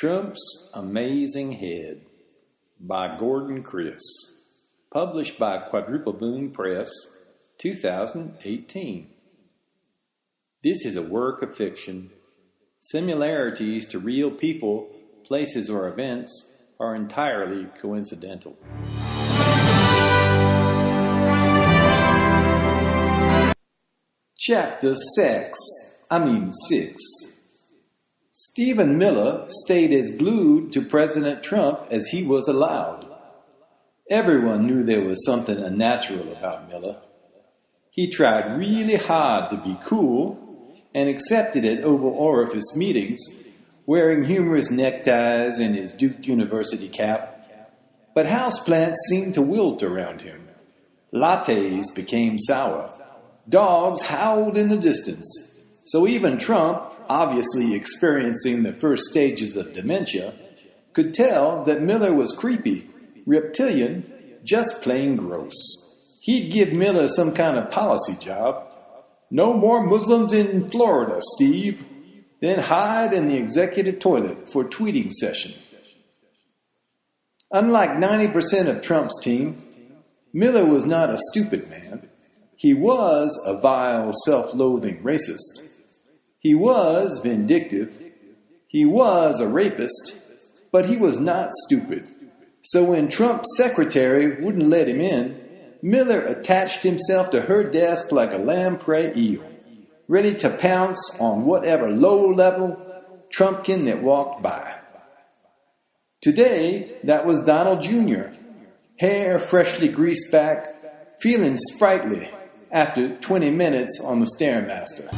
Trump's Amazing Head by Gordon Chris. Published by Quadruple Boom Press, 2018. This is a work of fiction. Similarities to real people, places, or events are entirely coincidental. Chapter 6. Stephen Miller stayed as glued to President Trump as he was allowed. Everyone knew there was something unnatural about Miller. He tried really hard to be cool and accepted at Oval Orifice meetings, wearing humorous neckties and his Duke University cap. But houseplants seemed to wilt around him. Lattes became sour. Dogs howled in the distance. So even Trump, obviously experiencing the first stages of dementia, could tell that Miller was creepy, reptilian, just plain gross. He'd give Miller some kind of policy job. No more Muslims in Florida, Steve. Then hide in the executive toilet for tweeting session. Unlike 90% of Trump's team, Miller was not a stupid man. He was a vile, self-loathing racist. He was vindictive. He was a rapist. But he was not stupid. So when Trump's secretary wouldn't let him in, Miller attached himself to her desk like a lamprey eel, ready to pounce on whatever low-level Trumpkin that walked by. Today, that was Donald Jr., hair freshly greased back, feeling sprightly after 20 minutes on the Stairmaster.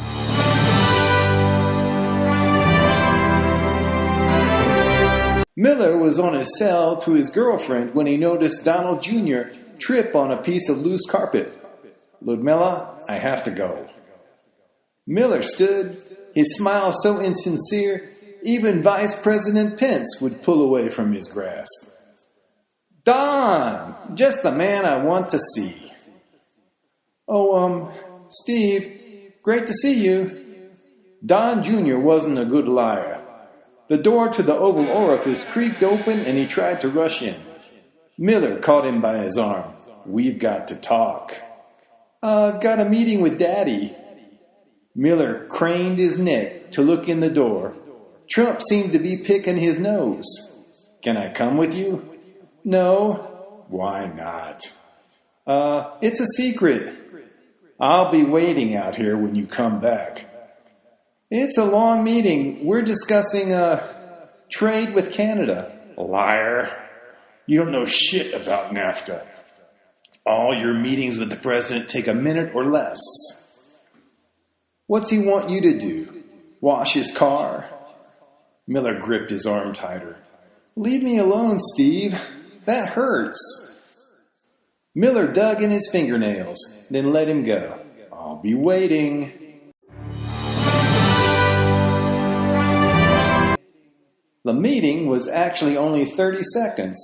Miller was on his cell to his girlfriend when he noticed Donald Jr. trip on a piece of loose carpet. "Ludmilla, I have to go." Miller stood, his smile so insincere, even Vice President Pence would pull away from his grasp. "Don, just the man I want to see." "Oh, Steve, great to see you." Don Jr. wasn't a good liar. The door to the Oval Orifice creaked open and he tried to rush in. Miller caught him by his arm. "We've got to talk." "I've got a meeting with Daddy." Miller craned his neck to look in the door. Trump seemed to be picking his nose. "Can I come with you?" "No." "Why not?" It's a secret." "I'll be waiting out here when you come back." "It's a long meeting. We're discussing trade with Canada." "Liar. You don't know shit about NAFTA. All your meetings with the president take a minute or less." "What's he want you to do? Wash his car?" Miller gripped his arm tighter. "Leave me alone, Steve. That hurts." Miller dug in his fingernails, then let him go. "I'll be waiting." The meeting was actually only 30 seconds.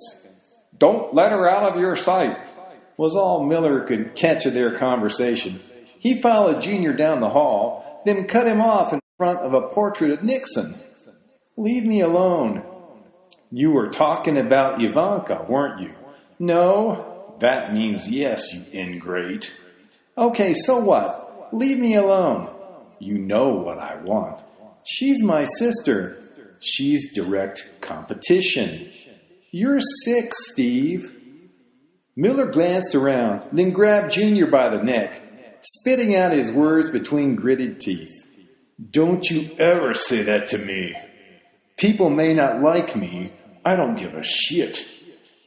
"Don't let her out of your sight," was all Miller could catch of their conversation. He followed Junior down the hall, then cut him off in front of a portrait of Nixon. "Leave me alone." "You were talking about Ivanka, weren't you?" "No." "That means yes, you ingrate." "Okay, so what? Leave me alone." "You know what I want." "She's my sister." "She's direct competition." "You're sick, Steve." Miller glanced around, then grabbed Junior by the neck, spitting out his words between gritted teeth. "Don't you ever say that to me. People may not like me. I don't give a shit.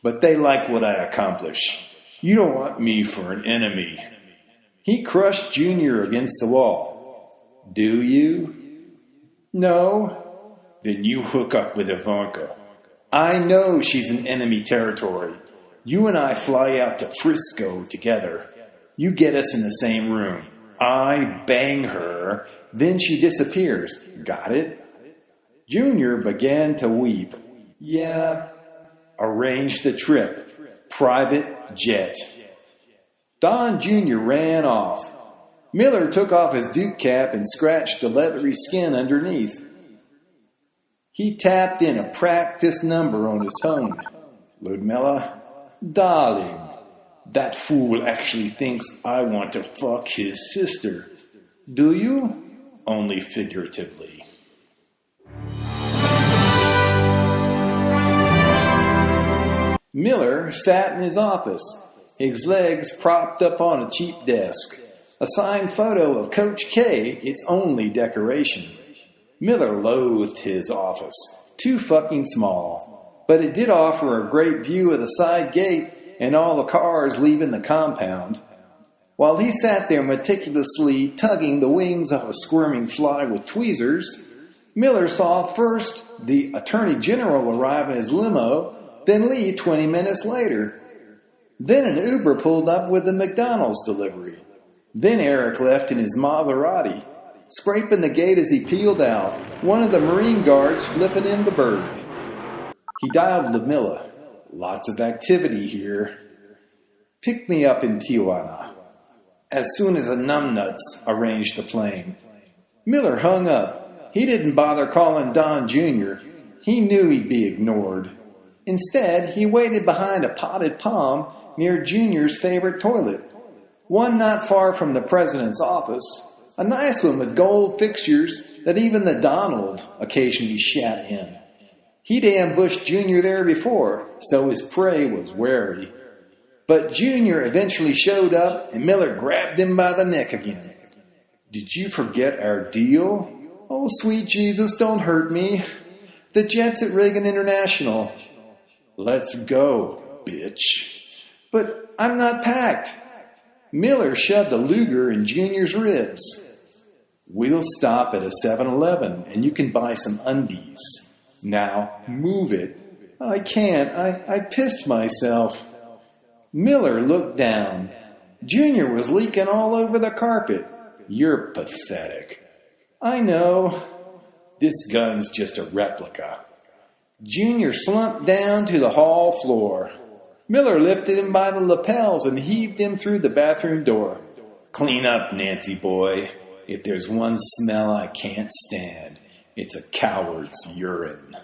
But they like what I accomplish. You don't want me for an enemy." He crushed Junior against the wall. "Do you?" "No." "Then you hook up with Ivanka. I know she's in enemy territory. You and I fly out to Frisco together. You get us in the same room. I bang her, then she disappears. Got it?" Junior began to weep. "Yeah." "Arrange the trip. Private jet." Don Jr. ran off. Miller took off his Duke cap and scratched the leathery skin underneath. He tapped in a practice number on his phone. Ludmilla, darling, that fool actually thinks I want to fuck his sister. Do you? Only figuratively. Miller sat in his office, his legs propped up on a cheap desk. A signed photo of Coach K, its only decoration. Miller loathed his office. Too fucking small. But it did offer a great view of the side gate and all the cars leaving the compound. While he sat there meticulously tugging the wings of a squirming fly with tweezers, Miller saw first the Attorney General arrive in his limo, then leave 20 minutes later. Then an Uber pulled up with a McDonald's delivery. Then Eric left in his Maserati, scraping the gate as he peeled out, one of the Marine guards flipping him the bird. He dialed Ludmilla. Lots of activity here. Pick me up in Tijuana. As soon as the numbnuts arranged the plane. Miller hung up. He didn't bother calling Don Jr. He knew he'd be ignored. Instead, he waited behind a potted palm near Junior's favorite toilet. One not far from the president's office. A nice one with gold fixtures that even the Donald occasionally shat in. He'd ambushed Junior there before, so his prey was wary. But Junior eventually showed up, and Miller grabbed him by the neck again. Did you forget our deal? Oh, sweet Jesus, don't hurt me. The jet's at Reagan International. Let's go, bitch. But I'm not packed. Miller shoved a Luger in Junior's ribs. We'll stop at a 7-Eleven, and you can buy some undies. Now, move it. I can't. I pissed myself. Miller looked down. Junior was leaking all over the carpet. You're pathetic. I know. This gun's just a replica. Junior slumped down to the hall floor. Miller lifted him by the lapels and heaved him through the bathroom door. Clean up, Nancy boy. If there's one smell I can't stand, it's a coward's urine.